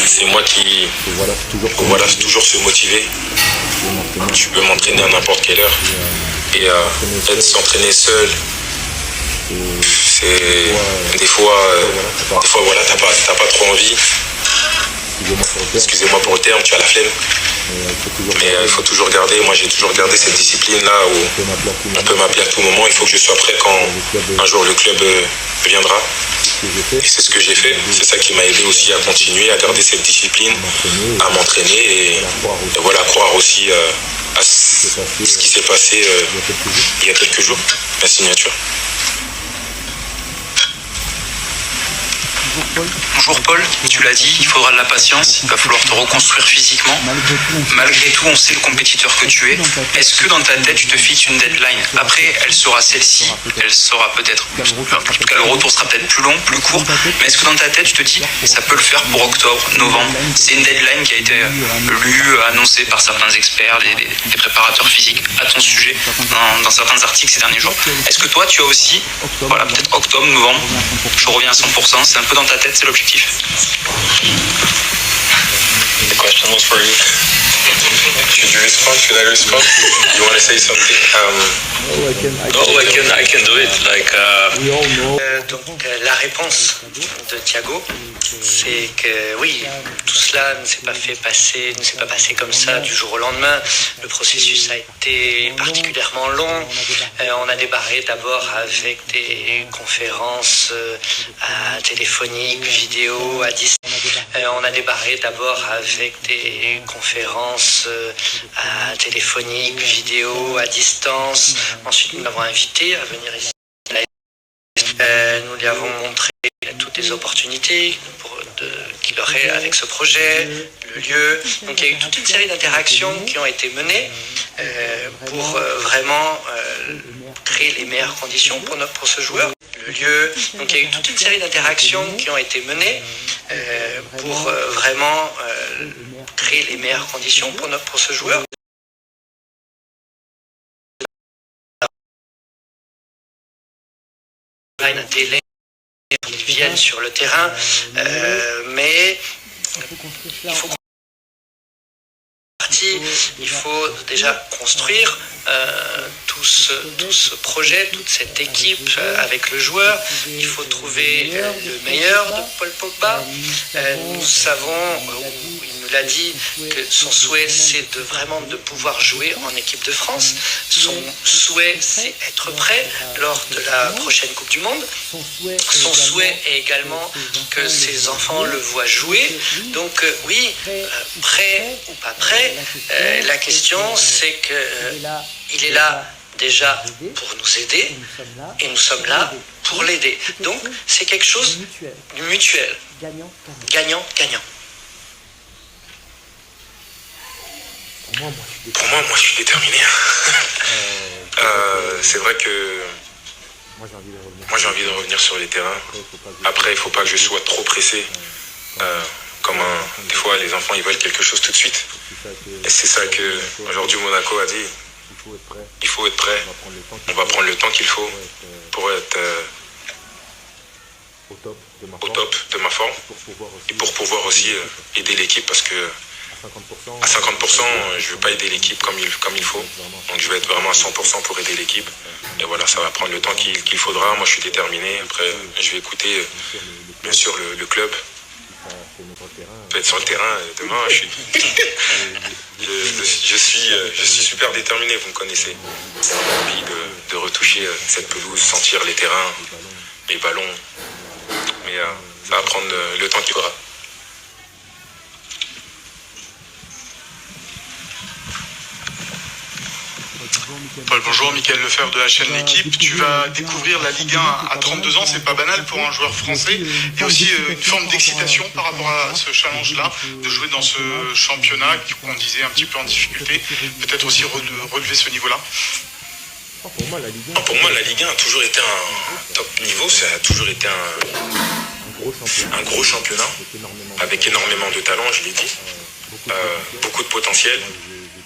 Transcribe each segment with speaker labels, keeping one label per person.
Speaker 1: C'est moi qui, voilà, toujours se motiver. Tu peux m'entraîner à n'importe quelle heure. Et être s'entraîner seul, c'est des fois, voilà, t'as pas trop envie. Excusez-moi pour le terme, tu as la flemme. Mais il faut toujours garder, moi j'ai toujours gardé cette discipline-là où on peut m'appeler à tout moment. Il faut que je sois prêt quand un jour le club viendra. Et c'est ce que j'ai fait. C'est ça qui m'a aidé aussi à continuer, à garder cette discipline, à m'entraîner et voilà, croire aussi à ce qui s'est passé il y a quelques jours, la signature.
Speaker 2: Bonjour Paul, tu l'as dit, il faudra de la patience, il va falloir te reconstruire physiquement. Malgré tout, on sait le compétiteur que tu es. Est-ce que dans ta tête, tu te fixes une deadline? Après, elle sera celle-ci, elle sera peut-être... En tout cas, le retour sera peut-être plus long, plus court. Mais est-ce que dans ta tête, tu te dis, ça peut le faire pour octobre, novembre? C'est une deadline qui a été lue, annoncée par certains experts, des préparateurs physiques à ton sujet, dans certains articles ces derniers jours. Est-ce que toi, tu as aussi, voilà, peut-être octobre, novembre, je reviens à 100%, c'est un peu dans ta tête, c'est l'objectif?
Speaker 1: The question was for you. Should you respond? Should I respond? You want to say something?
Speaker 3: I can do it.
Speaker 4: Donc la réponse de Thiago, c'est que oui, tout cela ne s'est pas passé comme ça du jour au lendemain. Le processus a été particulièrement long. On a démarré d'abord avec des conférences téléphoniques, vidéo, à distance. On a démarré d'abord avec des conférences téléphoniques, vidéo, à distance. Ensuite, nous l'avons invité à venir ici. Nous lui avons montré toutes les opportunités qu'il aurait avec ce projet, le lieu. Donc il y a eu toute une série d'interactions qui ont été menées pour vraiment créer les meilleures conditions pour ce joueur. Le lieu. Donc il y a eu toute une série d'interactions qui ont été menées pour vraiment créer les meilleures conditions pour ce joueur. Un délai qu'ils viennent sur le terrain, mais il faut déjà construire tout ce projet, toute cette équipe avec le joueur. Il faut trouver le meilleur de Paul Pogba. Nous savons, il nous l'a dit, que son souhait c'est vraiment de pouvoir jouer en équipe de France. Son souhait c'est être prêt lors de la prochaine Coupe du Monde. Son souhait est également que ses enfants le voient jouer. Donc oui, prêt ou pas prêt, la question c'est qu'il est là déjà pour nous aider et nous sommes là pour l'aider. Donc c'est quelque chose de mutuel, gagnant-gagnant.
Speaker 1: Pour moi, je suis déterminé. C'est vrai que moi j'ai envie de revenir sur les terrains. Après, il ne faut pas que je sois trop pressé. Des fois, les enfants ils veulent quelque chose tout de suite. Et c'est ça que aujourd'hui Monaco a dit. Il faut être prêt. On va prendre le temps qu'il faut pour être au top de ma forme et pour pouvoir aussi aider l'équipe parce que à 50%, je ne veux pas aider l'équipe comme il faut. Donc je vais être vraiment à 100% pour aider l'équipe. Et voilà, ça va prendre le temps qu'il faudra. Moi, je suis déterminé. Après, je vais écouter, bien sûr, le club. Je vais être sur le terrain demain. Je suis super déterminé, vous me connaissez. J'ai envie de retoucher cette pelouse, sentir les terrains, les ballons. Mais ça va prendre le temps qu'il faudra.
Speaker 5: Paul, bonjour, Mickaël Lefebvre de la chaîne L'équipe. Tu vas découvrir la Ligue 1 à 32 ans, c'est pas banal pour un joueur français. Il y a aussi une forme d'excitation par rapport à ce challenge-là, de jouer dans ce championnat qu'on disait un petit peu en difficulté, peut-être aussi relever ce niveau-là.
Speaker 1: Pour moi, la Ligue 1 a toujours été un top niveau, ça a toujours été un gros championnat, avec énormément de talent, je l'ai dit, beaucoup de potentiel.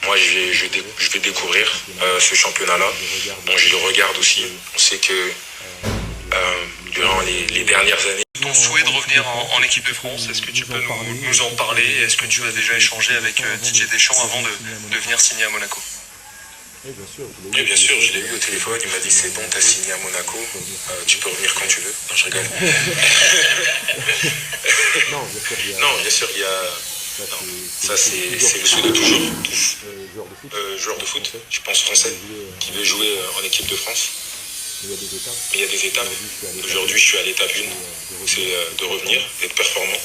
Speaker 1: Moi, je vais découvrir ce championnat-là. Bon, je le regarde aussi. On sait que durant les dernières années.
Speaker 3: Ton souhait de revenir en équipe de France, est-ce que tu peux nous en parler? Est-ce que tu as déjà échangé avec Didier Deschamps avant de venir signer à Monaco?
Speaker 1: Oui, bien sûr, je l'ai eu au téléphone, il m'a dit c'est bon, t'as signé à Monaco, tu peux revenir quand tu veux. Non, je rigole. Non, bien sûr, il y a... Non, ça c'est le souhait de toujours. Joueur de foot, je pense français, qui veut jouer en équipe de France. Mais il y a des étapes. Aujourd'hui, je suis à l'étape 1, c'est de revenir, d'être performant.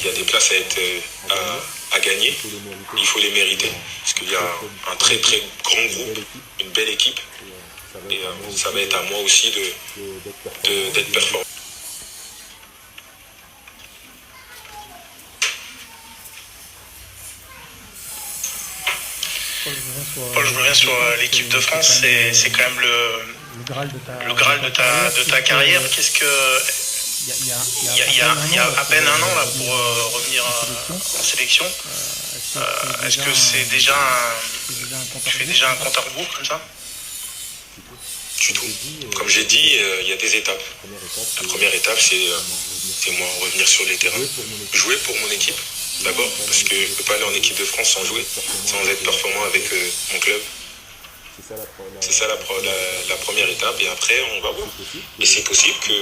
Speaker 1: Il y a des places à gagner, il faut les mériter. Parce qu'il y a un très très grand groupe, une belle équipe. Et ça va être à moi aussi d'être performant.
Speaker 5: Paul, je reviens sur l'équipe de France, c'est quand même le Graal de ta carrière. Qu'est-ce que... Il y a à peine un an là, pour revenir en sélection. Est-ce que c'est déjà tu fais déjà un compte à rebours comme ça?
Speaker 1: Du tout. Comme j'ai dit, il y a des étapes. La première étape, c'est moi revenir sur les terrains, jouer pour mon équipe. D'abord, parce que je ne peux pas aller en équipe de France sans jouer, sans être performant avec mon club. C'est ça la première étape, et après on va voir. Et c'est possible que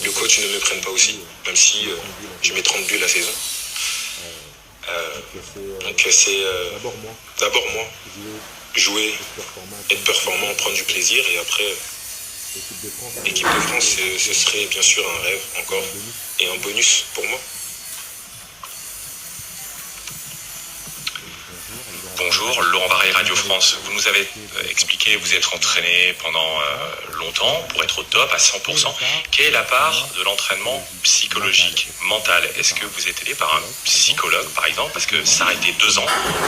Speaker 1: le coach ne me prenne pas aussi, même si je mets 30 buts la saison. Donc c'est d'abord moi, jouer, être performant, prendre du plaisir, et après l'équipe de France, ce serait bien sûr un rêve encore, et un bonus pour moi.
Speaker 3: Bonjour, Laurent Barré, Radio France. Vous nous avez expliqué, vous êtes entraîné pendant longtemps pour être au top à 100%. Quelle est la part de l'entraînement psychologique, mental? Est-ce que vous êtes aidé par un psychologue, par exemple? Parce que s'arrêter 2 ans,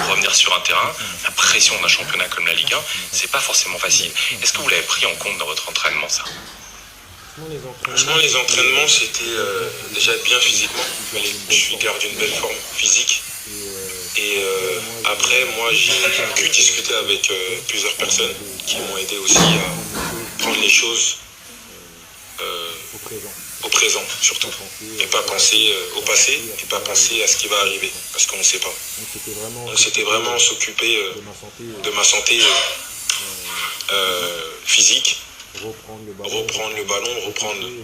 Speaker 3: revenir sur un terrain, la pression d'un championnat comme la Ligue 1, c'est pas forcément facile. Est-ce que vous l'avez pris en compte dans votre entraînement, ça?
Speaker 1: Franchement, les entraînements, c'était déjà être bien physiquement. Je garde une belle forme physique. Et après, moi, j'ai pu discuter avec plusieurs personnes qui m'ont aidé aussi à prendre les choses au présent, surtout. Et pas penser au passé, et pas penser à ce qui va arriver, parce qu'on ne sait pas. Donc c'était vraiment s'occuper de ma santé physique, reprendre le ballon,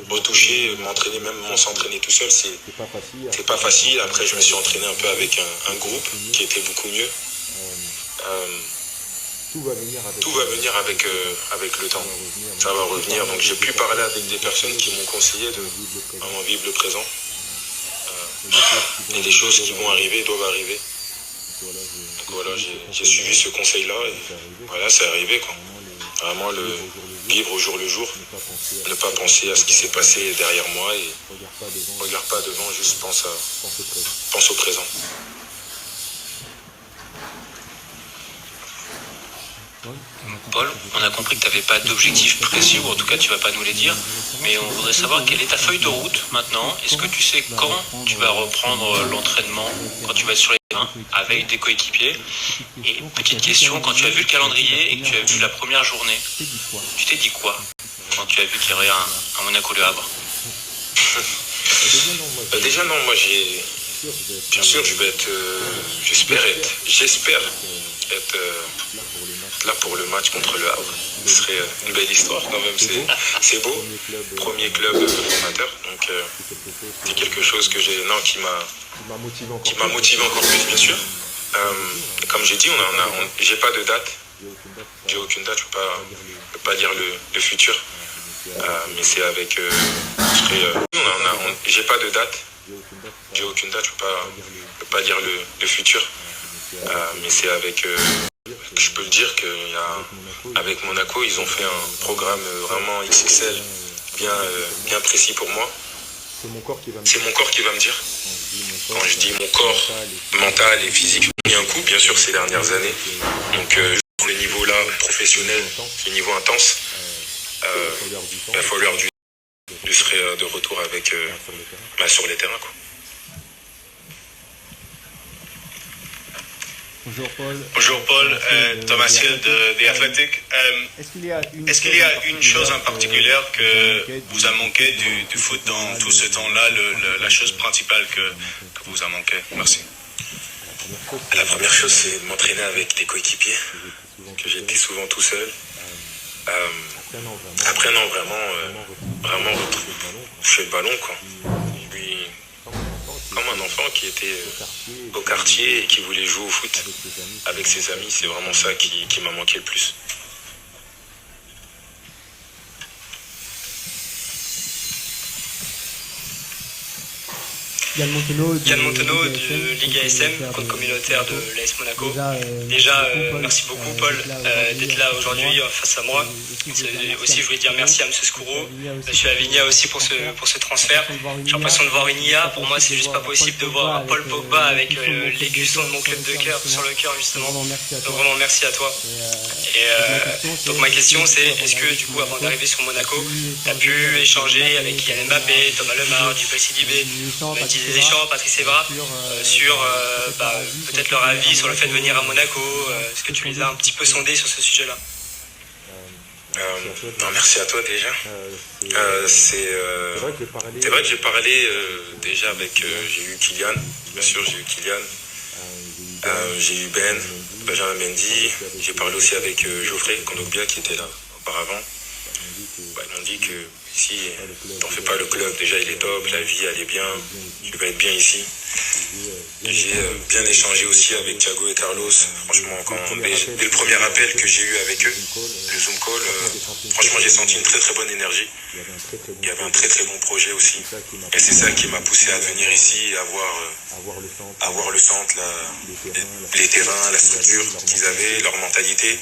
Speaker 1: retoucher, m'entraîner, même s'entraîner tout seul, c'est pas facile. Après, je me suis entraîné un peu avec un groupe qui était beaucoup mieux. Tout va venir avec le temps. Ça va revenir. Donc j'ai pu parler avec des personnes qui m'ont conseillé de vraiment vivre le présent. Et les choses qui vont arriver doivent arriver. Donc voilà, j'ai suivi ce conseil-là et voilà, c'est arrivé quoi. Vraiment le vivre au jour le jour, ne pas penser à ce qui s'est passé derrière moi et regarde pas devant, juste pense au présent.
Speaker 2: Paul, on a compris que tu n'avais pas d'objectif précis, ou en tout cas tu vas pas nous les dire, mais on voudrait savoir quelle est ta feuille de route maintenant. Est-ce que tu sais quand tu vas reprendre l'entraînement, quand tu vas être sur les terrains avec des coéquipiers? Et petite question, quand tu as vu le calendrier et que tu as vu la première journée, tu t'es dit quoi quand tu as vu qu'il y aurait un Monaco-Le Havre?
Speaker 1: Déjà non, moi bien sûr je vais être, j'espère être là pour le match contre le Havre. Ce serait une belle histoire quand même, c'est beau. Premier club formateur, donc c'est quelque chose que qui m'a motivé encore plus bien sûr. Comme j'ai dit, j'ai pas de date, j'ai aucune date, je peux pas dire le futur, mais c'est avec, j'ai pas de date, j'ai aucune date, je peux pas dire le futur, mais c'est avec, je peux le dire qu'avec Monaco, ils ont fait un programme vraiment XXL, bien précis pour moi. C'est mon corps qui va me dire. Quand je dis mon corps mental et physique, il y a un coup, bien sûr, ces dernières années. Donc, pour le niveau là, professionnel, le niveau intense, il va falloir du temps. Je serai de retour avec sur les terrains, quoi.
Speaker 3: Bonjour Paul, Thomas Hill de The Athletic. Est-ce qu'il y a une chose en particulier que vous a manqué du foot dans tout ce temps-là, la chose principale que vous a manqué? Merci.
Speaker 1: La première chose, c'est de m'entraîner avec des coéquipiers, que j'étais souvent tout seul. Après, non, vraiment toucher le ballon, quoi. Puis, comme un enfant qui était au quartier et qui voulait jouer au foot avec ses amis, c'est vraiment ça qui m'a manqué le plus.
Speaker 6: Yann Montenot de Ligue ASM, compte communautaire de l'AS Monaco. Déjà, merci beaucoup Paul d'être là aujourd'hui face à moi. Aussi, je voulais dire merci à M. Scouro, M. Avinia aussi pour ce transfert. J'ai l'impression de voir une IA. Pour moi, c'est juste pas possible de voir Paul Pogba avec l'écusson de mon club de cœur sur le cœur justement. Donc vraiment merci à toi. Et donc ma question c'est, est-ce que du coup avant d'arriver sur Monaco, tu as pu échanger avec Kylian Mbappé, Thomas Lemar, Djibril Sidibé, Didier Deschamps, Patrice Evra, sur peut-être leur avis sur le fait de venir à Monaco? Est-ce que tu les as un petit peu sondés sur ce sujet-là?
Speaker 1: Non, merci à toi déjà. C'est vrai que j'ai parlé déjà avec... j'ai eu Kylian, bien sûr, j'ai eu Kylian. J'ai eu Benjamin Mendy. J'ai parlé aussi avec Geoffrey Kondogbia qui était là auparavant. Ils m'ont dit que ici, t'en fais pas, le club, déjà il est top, la vie elle est bien, tu vas être bien ici. J'ai bien échangé aussi avec Thiago et Carlos, franchement, dès le premier appel que j'ai eu avec eux, le Zoom call, franchement j'ai senti une très très bonne énergie. Il y avait un très très bon projet aussi. Et c'est ça qui m'a poussé à venir ici et avoir le centre, les terrains, la structure qu'ils avaient, leur mentalité.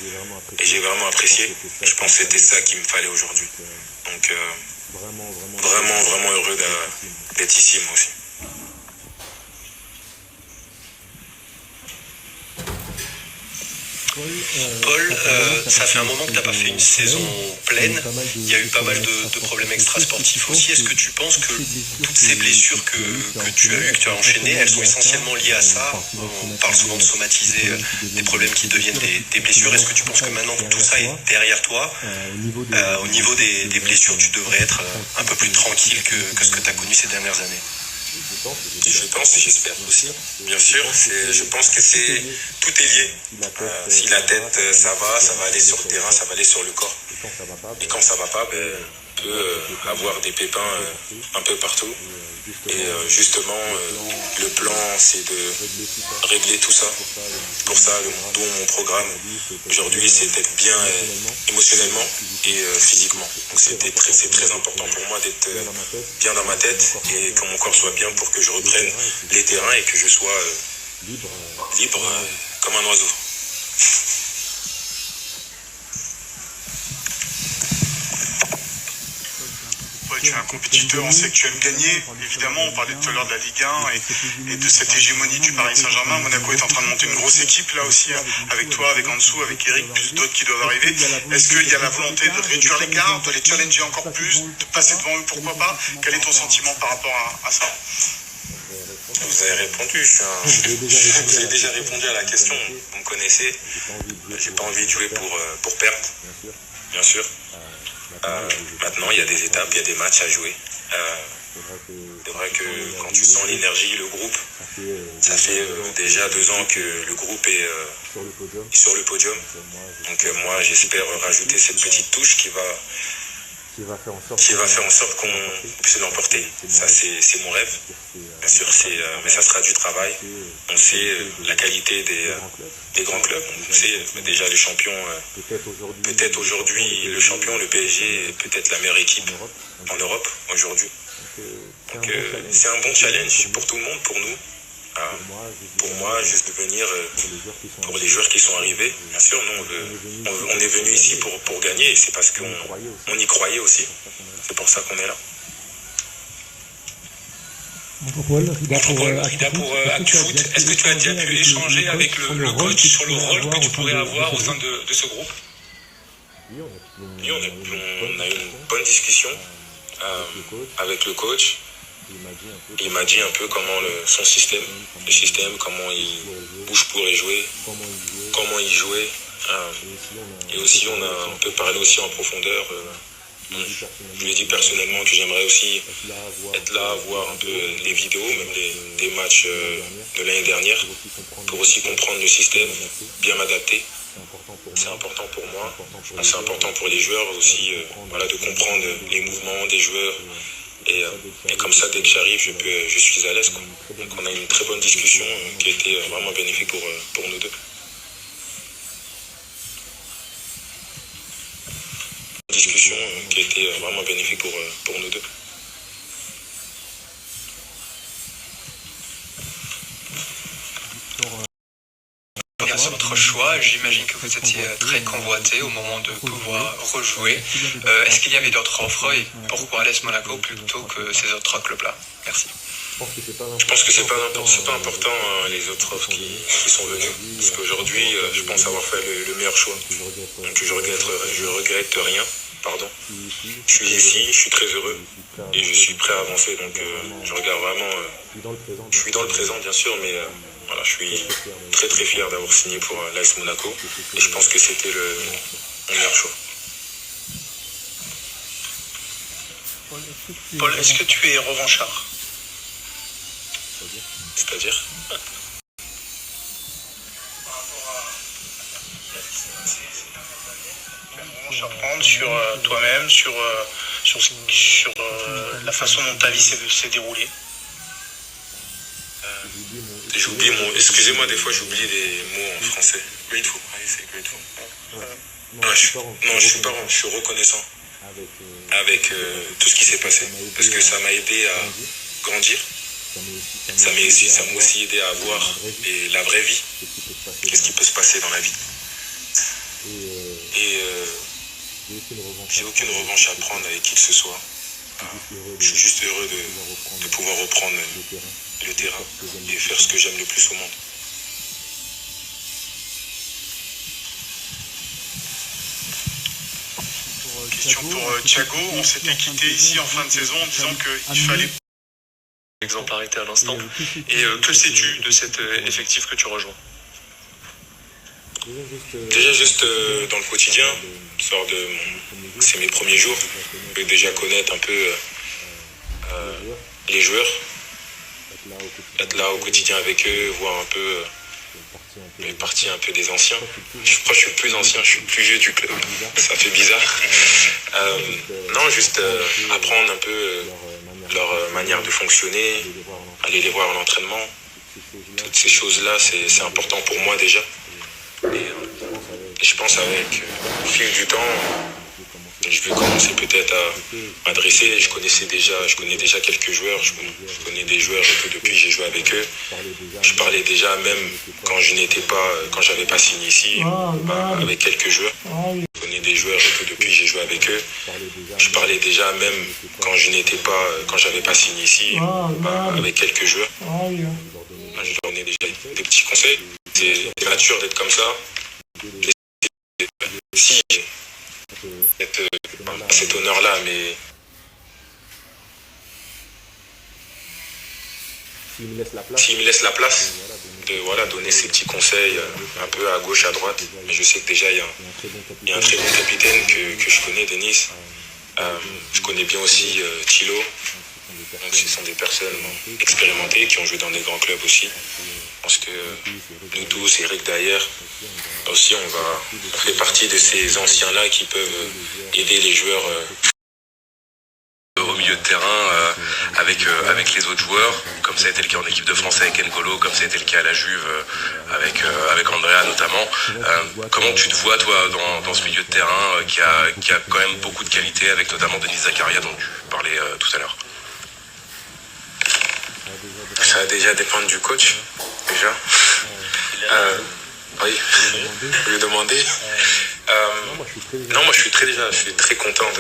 Speaker 1: Et j'ai vraiment apprécié. Je pense que c'était ça qu'il me fallait aujourd'hui. Donc vraiment heureux d'être ici moi aussi.
Speaker 7: Paul, ça fait un moment que tu n'as pas fait une saison pleine. Il y a eu pas mal de problèmes extrasportifs aussi. Est-ce que tu penses que toutes ces blessures que tu as eues, que tu as enchaînées, elles sont essentiellement liées à ça? On parle souvent de somatiser des problèmes qui deviennent des blessures. Est-ce que tu penses que maintenant que tout ça est derrière toi, au niveau des blessures, tu devrais être un peu plus tranquille que ce que tu as connu ces dernières années?
Speaker 1: Je pense et j'espère aussi, bien sûr. Je pense que tout est lié. Si la tête ça va aller sur le terrain, ça va aller sur le corps. Et quand ça va pas, on peut avoir des pépins un peu partout. Et justement, le plan c'est de régler tout ça. Pour ça, mon programme aujourd'hui, c'est d'être bien émotionnellement et physiquement. Donc c'est très important pour moi d'être bien dans ma tête et que mon corps soit bien pour que je reprenne les terrains et que je sois libre comme un oiseau.
Speaker 5: Tu es un compétiteur, on sait que tu aimes gagner. Évidemment, on parlait tout à l'heure de la Ligue 1 et de cette hégémonie du Paris Saint-Germain. Monaco est en train de monter une grosse équipe là aussi, avec toi, avec Ansou, avec Eric, plus d'autres qui doivent arriver. Est-ce qu'il y a la volonté de réduire l'écart, de les challenger encore plus, de passer devant eux, pourquoi pas? Quel est ton sentiment par rapport à ça?
Speaker 1: Vous avez répondu, vous avez déjà répondu à la question, vous me connaissez. J'ai pas envie de jouer pour perdre, bien sûr. Maintenant, il y a des étapes, il y a des matchs à jouer. C'est vrai que quand tu sens l'énergie, le groupe, ça fait déjà 2 ans que le groupe est sur le podium. Donc moi, j'espère rajouter cette petite touche qui va faire en sorte qu'on puisse l'emporter. Ça, c'est mon rêve. Bien sûr, mais ça sera du travail. On sait la qualité des grands clubs. On sait déjà les champions. Peut-être aujourd'hui, le champion, le PSG, est peut-être la meilleure équipe en Europe aujourd'hui. Donc c'est un bon challenge pour tout le monde, pour nous. Pour moi, juste de venir pour les joueurs qui sont arrivés. Bien sûr, nous, on est venu ici pour gagner et c'est parce qu'on y croyait aussi. C'est pour ça qu'on est là.
Speaker 2: Rida pour ActuFoot, est-ce que tu as déjà pu échanger avec le coach sur le rôle que tu pourrais avoir au sein de ce groupe?
Speaker 1: Oui, on a eu une bonne discussion avec le coach. Il m'a dit un peu comment son système, le système, comment il bouge pour y jouer, comment il jouait. Et aussi, on a un peu parlé aussi en profondeur. Je lui ai dit personnellement que j'aimerais aussi être là, voir un peu les vidéos, même des matchs de l'année dernière, pour aussi comprendre le système, bien m'adapter. C'est important pour moi, c'est important pour les joueurs aussi, voilà, de comprendre les mouvements des joueurs. Et comme ça, dès que j'arrive, je suis à l'aise, quoi. Donc on a eu une très bonne discussion qui a été vraiment bénéfique pour nous deux. Discussion qui a été vraiment bénéfique pour nous deux.
Speaker 2: C'est votre choix. J'imagine que vous étiez très convoité au moment de pouvoir rejouer. Est-ce qu'il y avait d'autres offres et pourquoi l'AS Monaco plutôt que ces autres clubs-là? Merci.
Speaker 1: Je pense que c'est pas important les autres offres qui sont venues. Parce qu'aujourd'hui, je pense avoir fait le meilleur choix. Donc je regrette rien. Pardon. Je suis ici, je suis très heureux et je suis prêt à avancer. Donc je regarde vraiment. Je suis dans le présent bien sûr, mais voilà, je suis très très fier d'avoir signé pour l'AS Monaco et je pense que c'était mon meilleur choix.
Speaker 5: Paul, est-ce que tu es revanchard?
Speaker 1: C'est-à-dire
Speaker 5: À prendre sur toi-même, sur la façon dont ta vie s'est déroulée.
Speaker 1: J'oublie excusez-moi, des fois j'oublie des mots en français. Grateful. C'est grateful. Je suis pas, je suis reconnaissant avec tout ce qui s'est passé. Parce que ça m'a aidé à grandir. Ça m'a aussi aidé à voir la vraie vie. Qu'est-ce qui peut se passer dans la vie. Et j'ai aucune revanche à prendre avec qui que ce soit. Je suis juste heureux de pouvoir reprendre le terrain et faire ce que j'aime le plus au monde.
Speaker 5: Question pour Thiago, on s'était quitté ici en fin de saison en disant qu'il fallait...
Speaker 3: Exemplarité à l'instant. Et que sais-tu de cet effectif que tu rejoins?
Speaker 1: Déjà juste dans le quotidien, c'est mes premiers jours. Je vais déjà connaître un peu les joueurs, être là au quotidien avec eux, voir un peu les parties un peu des anciens. Je crois que je suis plus ancien, je suis plus vieux du club. Ça fait bizarre. Non, juste apprendre un peu leur manière de fonctionner, aller les voir à l'entraînement. Toutes ces choses-là, c'est important pour moi déjà. Et je pense avec le fil du temps, je vais commencer peut-être à m'adresser. Je connais déjà quelques joueurs. Je connais des joueurs que depuis j'ai joué avec eux. Je parlais déjà même quand j'avais pas signé ici, avec quelques joueurs. Je connais des joueurs que depuis j'ai joué avec eux. Je parlais déjà même quand j'avais pas signé ici, avec quelques joueurs. Je leur donnais déjà des petits conseils. C'est nature d'être comme ça. Si cet honneur-là, mais s'il me laisse la place de donner ces petits conseils un peu à gauche, à droite, mais je sais que déjà il y a un très bon capitaine que je connais, Denis. Je connais bien aussi Thilo. Donc ce sont des personnes expérimentées qui ont joué dans des grands clubs aussi. Je pense que nous tous, Eric derrière, aussi on fait partie de ces anciens-là qui peuvent aider les joueurs
Speaker 3: au milieu de terrain avec les autres joueurs, comme ça a été le cas en équipe de France avec N'Golo, comme ça a été le cas à la Juve avec Andrea notamment. Comment tu te vois toi dans ce milieu de terrain qui a quand même beaucoup de qualité, avec notamment Denis Zakaria dont tu parlais tout à l'heure?
Speaker 1: Ça va déjà dépendre du coach, déjà. Oui, je lui ai demandé. Non, moi je suis très content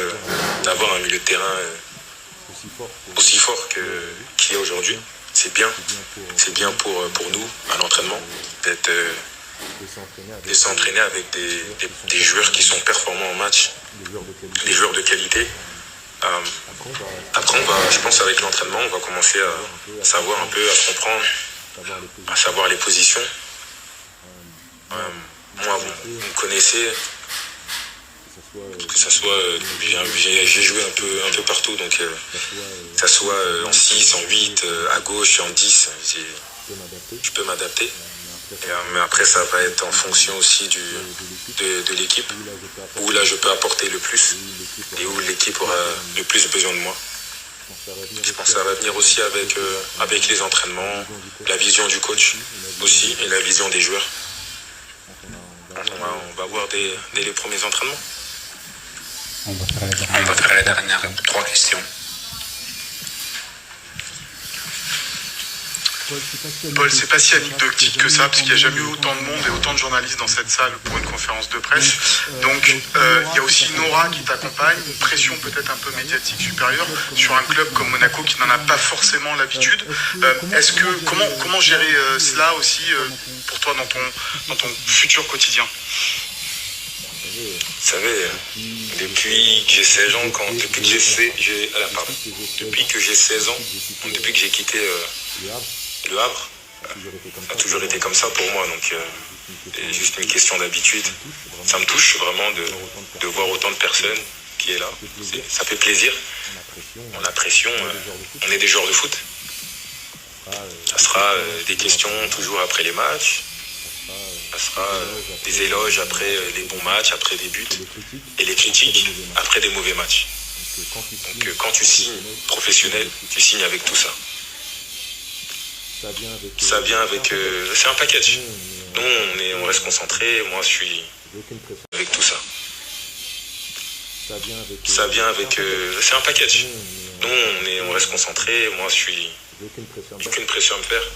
Speaker 1: d'avoir un milieu de terrain aussi fort qu'il y a aujourd'hui. C'est bien pour nous à l'entraînement de s'entraîner avec des joueurs qui sont performants en match, des joueurs de qualité. Après, je pense avec l'entraînement, on va commencer à savoir un peu, à se comprendre, à savoir les positions. Moi, vous me connaissez, que ça soit, j'ai joué un peu partout, donc que ça soit en 6, en 8, à gauche, en 10, je peux m'adapter. Mais après, ça va être en fonction aussi de l'équipe, où là je peux apporter le plus et où l'équipe aura le plus besoin de moi. Je pense que ça va venir aussi avec les entraînements, la vision du coach aussi et la vision des joueurs. On va voir dès les premiers entraînements.
Speaker 2: On va faire les dernières 3 questions.
Speaker 5: Paul, c'est pas si anecdotique que ça, parce qu'il n'y a jamais eu autant de monde et autant de journalistes dans cette salle pour une conférence de presse. Donc, il y a aussi Nora qui t'accompagne, une pression peut-être un peu médiatique supérieure sur un club comme Monaco qui n'en a pas forcément l'habitude. Comment gérer cela aussi pour toi dans ton futur quotidien?
Speaker 1: Vous savez, depuis que j'ai 16 ans, depuis que j'ai 16 ans, depuis que j'ai quitté Le Havre, ça a toujours été comme ça pour moi, donc c'est juste une question d'habitude. Ça me touche vraiment de voir autant de personnes qui est là. Ça fait plaisir. On a la pression, on est des joueurs de foot. Ça sera des questions toujours après les matchs. Ça sera des éloges après les bons matchs, après des buts, et les critiques après des mauvais matchs. Donc quand tu signes professionnel, tu signes avec tout ça. Ça vient avec... c'est un package. Nous, on reste concentré. Moi, je suis avec tout ça. Ça vient avec... c'est un package. Nous, on reste concentré. Moi, je suis... aucune pression à me faire.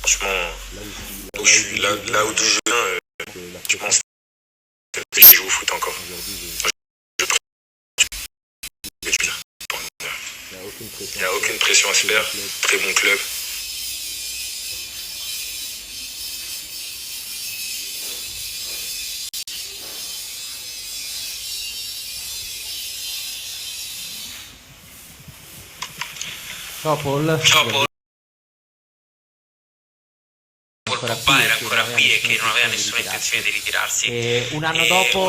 Speaker 1: Franchement, là où je viens, je pense que je joue au foot encore. Il n'y a aucune pression à se faire. Très bon club.
Speaker 8: Ciao Paul.
Speaker 2: Ciao Paul. Pogba era ancora qui e che non aveva nessuna intenzione di ritirarsi.
Speaker 8: Un anno dopo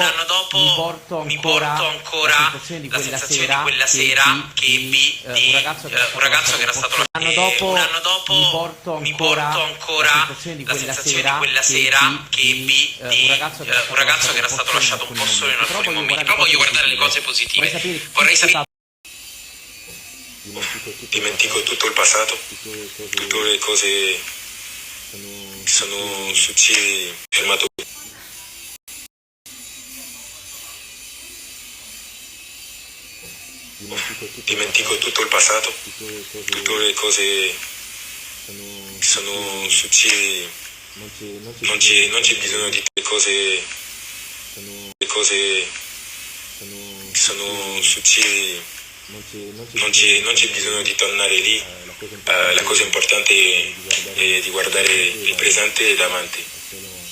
Speaker 8: mi porto ancora la sensazione di quella sera che ebbi di un ragazzo che era stato lasciato. Un anno dopo mi porto ancora la sensazione di quella sera che ebbi di un ragazzo che era stato lasciato un po' solo in alcuni momenti. Però voglio guardare le cose positive. Vorrei sapere.
Speaker 1: Dimentico tutto il passato, tutte le cose che sono successe, fermato. Dimentico tutto il passato, tutte le cose che sono successe, non c'è bisogno di le cose che sono successe. Non c'è bisogno di tornare lì, la cosa importante è di guardare il presente e davanti,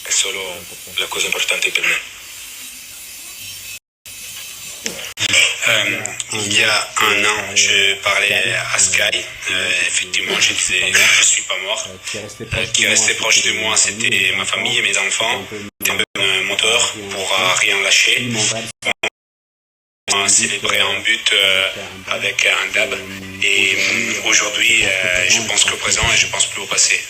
Speaker 1: è solo la cosa importante per me.
Speaker 2: Il y a un an, je parlais à Sky. Effectivement, je suis pas mort. Qui restait proche de moi, c'était ma famille et mes enfants. C'était un peu un moteur pour rien lâcher. On a célébré un but avec un dab. Et aujourd'hui, je pense qu'au présent et je pense plus au passé.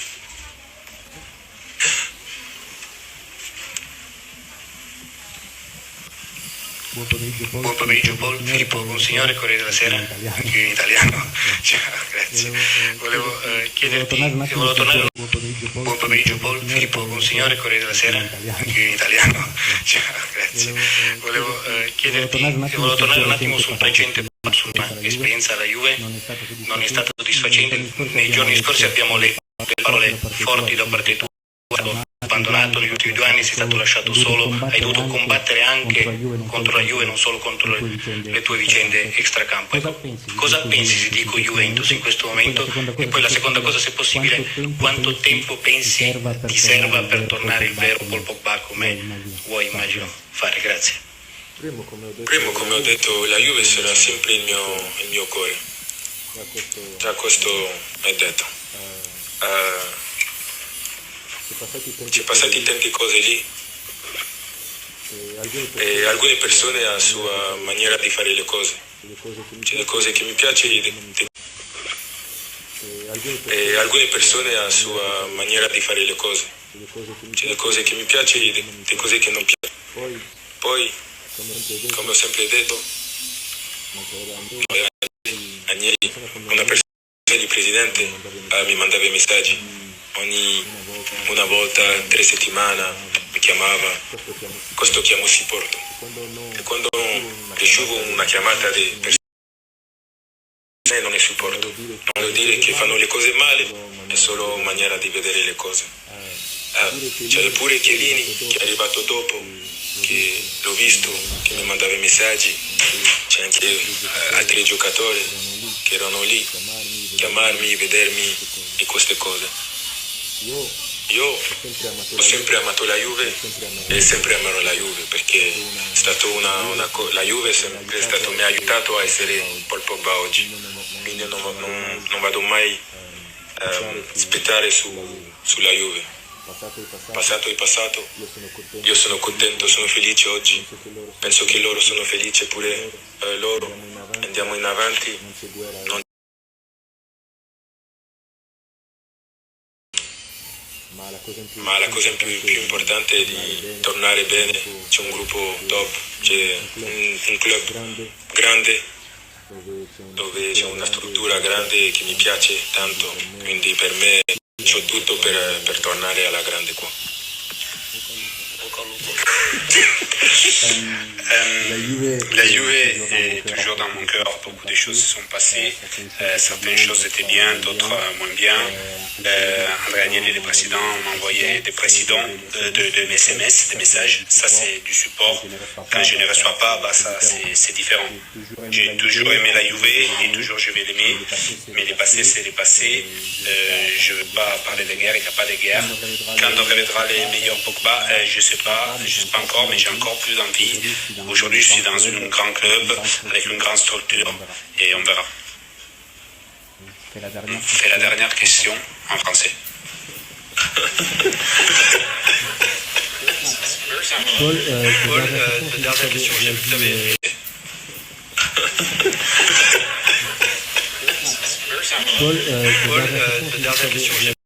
Speaker 4: Buon pomeriggio Paul, Filippo Bonsignore, Corriere della Sera, anche in italiano. Ciao, grazie. Volevo tornare. Buon pomeriggio Paul, Filippo Bonsignore, Corriere della Sera, anche in italiano. Ciao, grazie. Volevo tornare un attimo sul precedente, sulla esperienza alla Juve. Non è stato soddisfacente. Nei giorni scorsi abbiamo le parole forti da parte tua. Abbandonato negli ultimi 2 anni, sei stato lasciato solo, hai dovuto combattere anche contro la Juve, non solo contro le tue vicende extracampo. Ecco, cosa pensi se dico Juventus in questo momento? E poi la seconda cosa, se possibile, quanto tempo pensi ti serva per tornare il vero Paul Pogba come vuoi, immagino, fare? Grazie.
Speaker 1: Primo, come ho detto, la Juve sarà sempre il mio cuore. Già questo è detto. Ci passati tante cose lì e alcune persone hanno la sua maniera di fare le cose. C'è le cose che mi piacciono e alcune persone hanno la sua maniera di fare le cose. C'è le cose che mi piacciono e le cose che non piacciono. Poi, come ho sempre detto, Agnelli, una persona di presidente, mi mandava messaggi. Una volta, 3 settimane, mi chiamava. Questo chiamo supporto. E quando ricevo una chiamata di persone, non è supporto. Non vuol dire che fanno le cose male, è solo una maniera di vedere le cose. C'è pure Chiellini che è arrivato dopo, che l'ho visto, che mi mandava messaggi. C'è anche altri giocatori che erano lì, chiamarmi, vedermi e queste cose. Io ho sempre amato la Juve e sempre amerò la Juve perché è stato la Juve mi ha aiutato a essere Paul Pogba oggi, quindi non vado mai a aspettare sulla Juve. Passato è passato, io sono contento, sono felice oggi, penso che loro sono felici pure loro, andiamo in avanti. Ma la cosa più importante è di tornare bene, c'è un gruppo top, c'è un club grande, dove c'è una struttura grande che mi piace tanto, quindi per me c'ho tutto per tornare alla grande qua.
Speaker 9: La Juve est toujours dans mon cœur. Beaucoup de choses se sont passées. Certaines choses étaient bien, d'autres moins bien. Andrea Agnelli, le président, m'a envoyé des de SMS, des messages. Ça, c'est du support. Quand je ne les reçois pas, ça, c'est différent. J'ai toujours aimé la Juve et toujours je vais l'aimer. Mais le passé, c'est le passé. Je ne veux pas parler de guerre, il n'y a pas de guerre. Quand on reviendra les meilleurs Pogba, je ne sais pas encore, mais j'ai encore plus envie. Aujourd'hui, je suis dans un grand club avec une grande structure et on verra. Fais la dernière question en français.
Speaker 6: Paul, la dernière question, j'ai vu que tu avais... Paul, la dernière question, j'ai